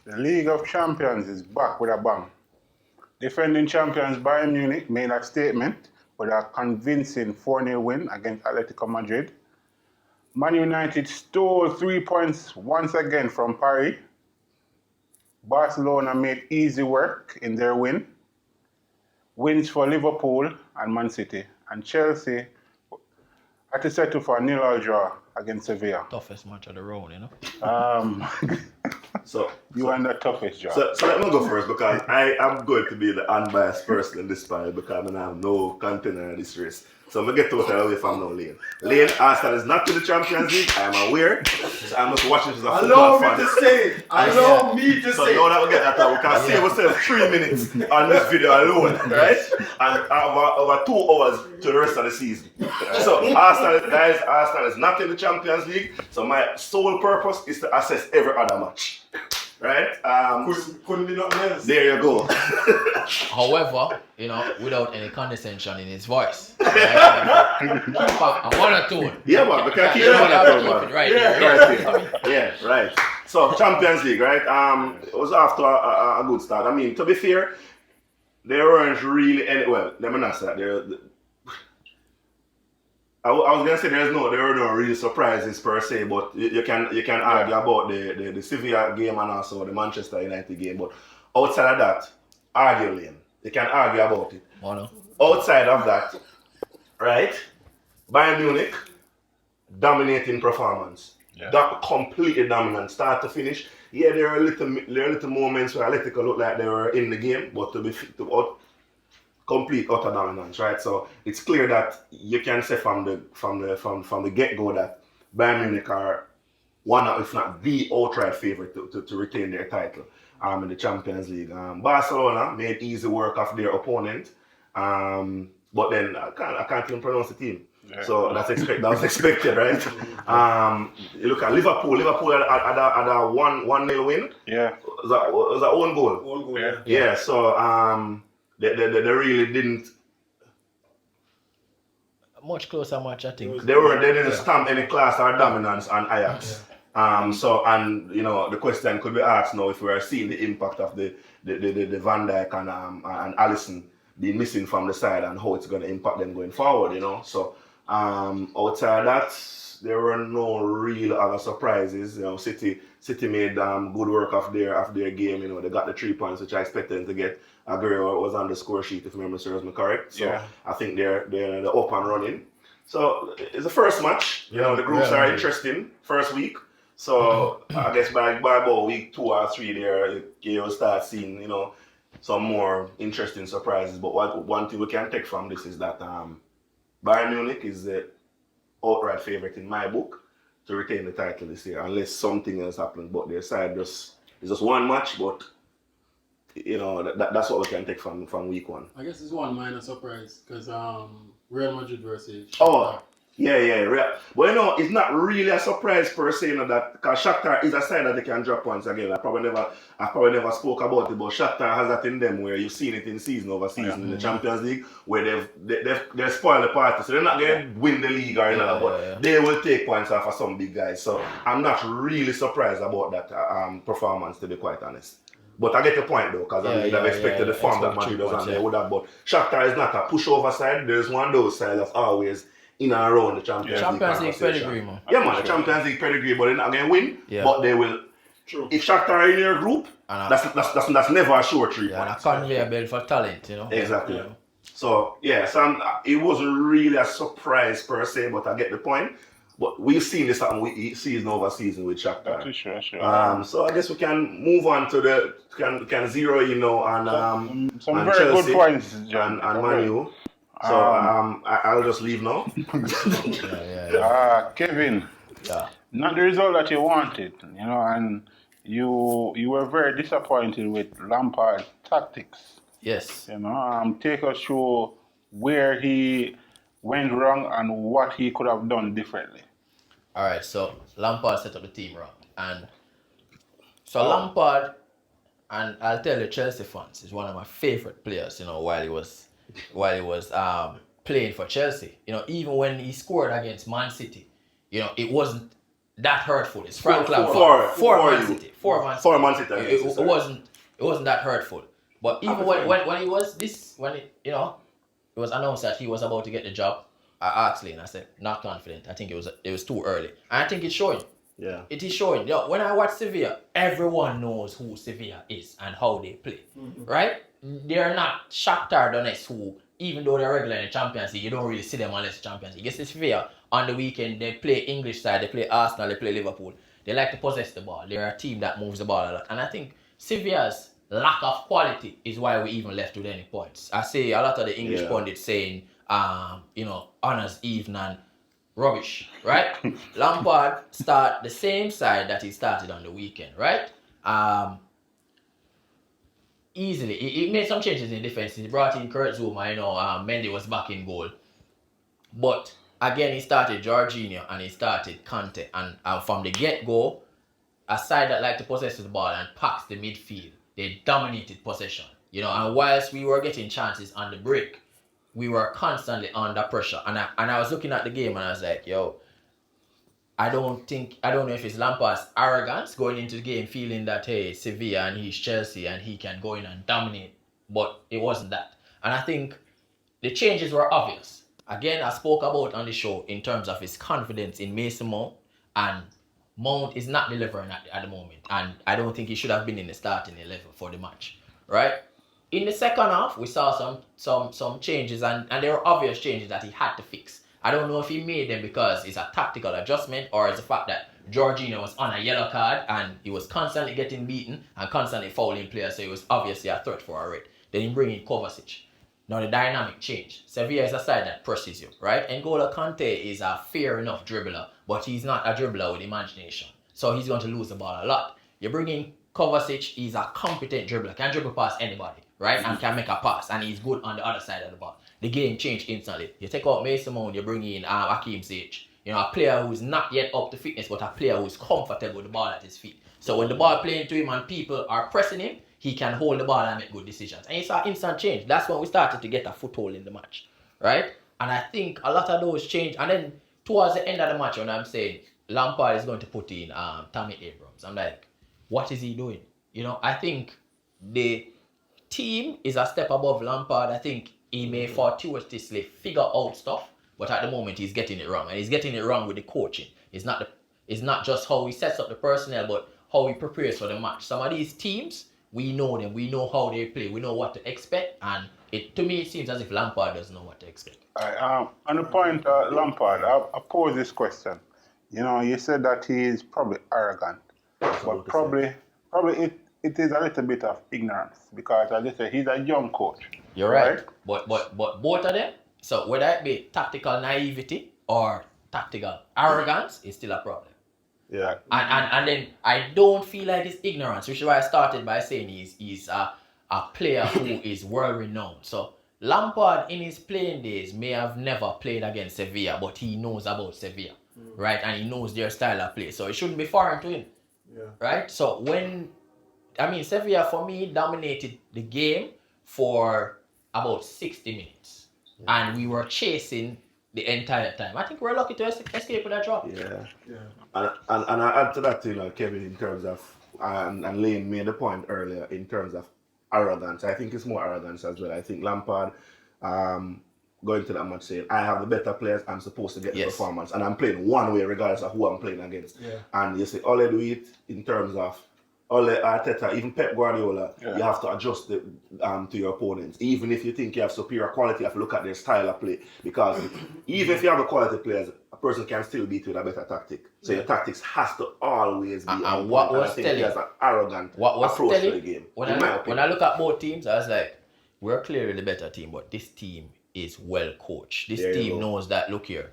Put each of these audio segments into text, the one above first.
The League of Champions is back with a bang. Defending champions Bayern Munich made a statement with a convincing 4-0 win against Atletico Madrid. Man United stole 3 points once again from Paris. Barcelona made easy work in their win. Wins for Liverpool and Man City. And Chelsea had to settle for a 0-0 draw against Sevilla. Toughest match of the round, you know. So you are the toughest job. So let me go first because I am going to be the unbiased person in this panel because I have no container in this race. So I'm going to get totally away from now, Lane. Lane, Arsenal is not in the Champions League. I am aware. So I'm just watching as a football fan. Allow me to So say. now that we get that out, we can save ourselves 3 minutes on this video alone, right? And over 2 hours to the rest of the season. So Arsenal is not in the Champions League. So my sole purpose is to assess every other match. Right? Couldn't be nothing else. There you go. However, you know, without any condescension in his voice. Right? Keep a monotone. Yeah, man, we can keep You it know, monotone, keep man. it right Yeah. there. Right there. Yeah, right. So Champions League, right? It was after a good start. I mean, to be fair, there weren't really any. Well, let me not say that. I was gonna say there were no real surprises per se, but you can argue about the Sevilla game and also the Manchester United game. But outside of that, arguably, you can argue about it. Mono. Outside of that, right? Bayern Munich, dominating performance. Yeah. That completely dominant, start to finish. Yeah, there are little moments where Atletico looked like they were in the game, but complete utter dominance, right? So it's clear that you can say from the get-go that Bayern Munich are one of, if not the outright favorite to retain their title in the Champions League. Barcelona made easy work of their opponent, but then I can't even pronounce the team. Yeah. So that was expected, right? You look at Liverpool. Liverpool had a 1-0 win. Yeah. Was that own goal? All goal, Yeah. Yeah. So they really didn't. Much closer match, I think. They didn't stamp any class or dominance on Ajax. So and you know the question could be asked now if we are seeing the impact of the Van Dijk and Alisson being missing from the side and how it's going to impact them going forward. You know. So outside that, there were no real other surprises. You know, City made good work of their game. You know, they got the 3 points which I expected them to get. Aguero was on the score sheet if memory serves me correct. So Yeah. I think they're up and running. So it's the first match. You know, the groups are interesting first week. So I guess by about week 2 or 3 there you'll start seeing, you know, some more interesting surprises. But one thing we can take from this is that Bayern Munich is the outright favorite in my book to retain the title this year, unless something else happens. But their side it's just one match, but you know that's what we can take from week 1. I guess it's one minor surprise because Real Madrid versus Oh, yeah. Well, you know, it's not really a surprise per se, you know, that because Shakhtar is a side that they can drop points again. I probably never spoke about it, but Shakhtar has that in them where you've seen it in season over season in the Champions League, where they've spoiled the party, so they're not going to win the league or anything, but they will take points off of some big guys. So I'm not really surprised about that performance, to be quite honest. But I get the point though, because I would have expected the form that Madrid was on there would have. But Shakhtar is not a pushover side. There's one of those sides that's always in and around the Champions League. Champions League pedigree, man. Yeah, man, the Champions League pedigree, but they're not going to win. Yeah. But they will. True. If Shakhtar are in your group, that's never a sure 3 Yeah, and a points. conveyor belt for talent, you know. Exactly. Yeah. So it wasn't really a surprise per se, but I get the point. But we've seen this happen season over season with Shakhtar. That's sure. So I guess we can move on to can zero in now on Some and very Chelsea good points, John. and Man U. So I'll just leave now. Kevin, Yeah. not the result that you wanted, you know, and you were very disappointed with Lampard's tactics. Yes. You know, take us through where he went wrong and what he could have done differently. All right, so Lampard set up the team wrong, and so Lampard, and I'll tell you, Chelsea fans, is one of my favorite players. You know, while he was playing for Chelsea, you know, even when he scored against Man City, you know, it wasn't that hurtful. It's Frank Four- Lampard. four Man you. City. Four Man City. For Man City. It wasn't that hurtful. But even when he was it was announced that he was about to get the job, I asked Lee and I said, not confident. I think it was too early. And I think it's showing. Yeah. It is showing. When I watch Sevilla, everyone knows who Sevilla is and how they play. Right? They're not Shakhtar Donetsk who, even though they're regular in the Champions League, you don't really see them unless the Champions League. You see Sevilla on the weekend, they play English side, they play Arsenal, they play Liverpool. They like to possess the ball. They're a team that moves the ball a lot. And I think Sevilla's lack of quality is why we even left with any points. I see a lot of the English pundits saying, honours evening rubbish, right? Lampard start the same side that he started on the weekend, right? Easily. He made some changes in defense. He brought in Kurt Zouma, Mendy was back in goal. But again, he started Jorginho and he started Kante. And from the get-go, a side that liked to possess the ball and packs the midfield, they dominated possession. And whilst we were getting chances on the break, we were constantly under pressure. And I was looking at the game and I was like, I don't know if it's Lampard's arrogance going into the game feeling that, hey, Sevilla and he's Chelsea and he can go in and dominate. But it wasn't that. And I think the changes were obvious. Again, I spoke about on the show in terms of his confidence in Mason Mount, and Mount is not delivering at the moment. And I don't think he should have been in the starting 11 for the match. Right? In the second half, we saw some changes, and there were obvious changes that he had to fix. I don't know if he made them because it's a tactical adjustment or it's the fact that Jorginho was on a yellow card and he was constantly getting beaten and constantly fouling players, so he was obviously a threat for a red. Then he bring in Kovacic. Now the dynamic changed. Sevilla is a side that presses you, right? N'Golo Kante is a fair enough dribbler, but he's not a dribbler with imagination. So he's going to lose the ball a lot. You bring in Kovacic, he's a competent dribbler, can dribble past anybody, right? And can make a pass, and he's good on the other side of the ball. The game changed instantly. You take out Mason Mount, you bring in Hakim Ziyech. A player who's not yet up to fitness, but a player who's comfortable with the ball at his feet. So when the ball playing to him and people are pressing him, he can hold the ball and make good decisions. And you saw instant change. That's when we started to get a foothold in the match, right? And I think a lot of those change. And then towards the end of the match, when I'm saying Lampard is going to put in Tammy Abrams, I'm like, what is he doing? I think the team is a step above Lampard. I think he may fortuitously figure out stuff, but at the moment he's getting it wrong. And he's getting it wrong with the coaching. It's not just how he sets up the personnel, but how he prepares for the match. Some of these teams, we know them. We know how they play. We know what to expect. And to me, it seems as if Lampard doesn't know what to expect. On the point, Lampard, I pose this question. You said that he is probably arrogant, but probably it is a little bit of ignorance because, as I said, he's a young coach. You're right. But both of them, so whether it be tactical naivety or tactical arrogance, is still a problem. Yeah. And then I don't feel like it's ignorance, which is why I started by saying he's a player who is world renowned. So Lampard in his playing days may have never played against Sevilla, but he knows about Sevilla, right? And he knows their style of play, so it shouldn't be foreign to him, right? So Sevilla for me dominated the game for about 60 minutes, and we were chasing the entire time. I think we're lucky to escape with that drop. Yeah. And I add to that, Kevin, in terms of, and Lane made the point earlier, in terms of arrogance. I think it's more arrogance as well. I think Lampard going to that match saying, I have the better players, I'm supposed to get the performance, and I'm playing one way regardless of who I'm playing against. Yeah. And you say, Ole do it in terms of Ole, Arteta, even Pep Guardiola, you have to adjust to your opponents. Even if you think you have superior quality, you have to look at their style of play. Because even if you have a quality players, a person can still beat you with a better tactic. So your tactics has to always be and what was I think telling, he has an arrogant approach to the game. When I look at both teams, I was like, we're clearly the better team, but this team is well coached. This team knows that, look here,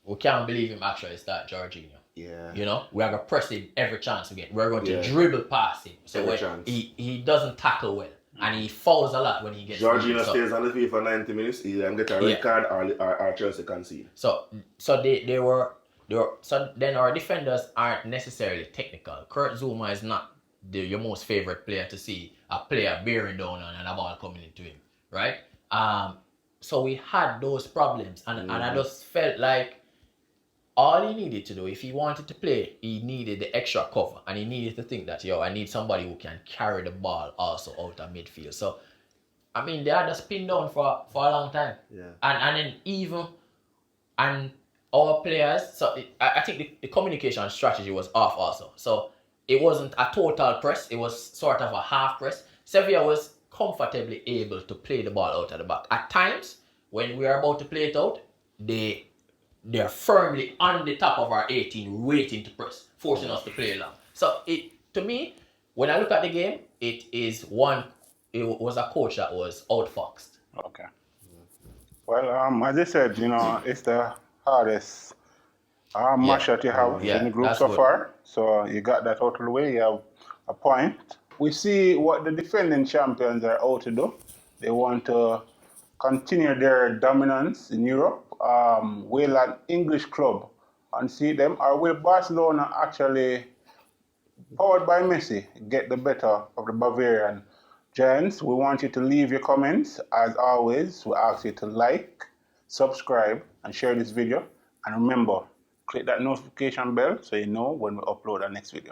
we can't believe him actually start Jorginho. Yeah. We are going to press him every chance we get. We're going to dribble past him. So he doesn't tackle well. And he falls a lot when he gets Jorginho stays on the field for 90 minutes, he get a red card or Chelsea concede. So then our defenders aren't necessarily technical. Kurt Zouma is not your most favorite player to see a player bearing down on and a ball coming into him. Right? So we had those problems and I just felt like all he needed to do, if he wanted to play, he needed the extra cover, and he needed to think that, yo, I need somebody who can carry the ball also out of midfield. So, I mean, they had us pinned down for a long time. Yeah. And then and our players, so I think the communication strategy was off also. So, it wasn't a total press, it was sort of a half press. Sevilla was comfortably able to play the ball out of the back. At times, when we are about to play it out, they're firmly on the top of our 18, waiting to press, forcing us to play long. So to me, when I look at the game, it was a coach that was outfoxed. Okay. Well, as I said, it's the hardest match that you have in the group so far. So you got that out of the way. You have a point. We see what the defending champions are out to do. They want to continue their dominance in Europe. Will an English club unseat them, or will Barcelona actually, powered by Messi, get the better of the Bavarian Giants? We want you to leave your comments. As always, we ask you to like, subscribe, and share this video. And remember, click that notification bell so you know when we upload our next video.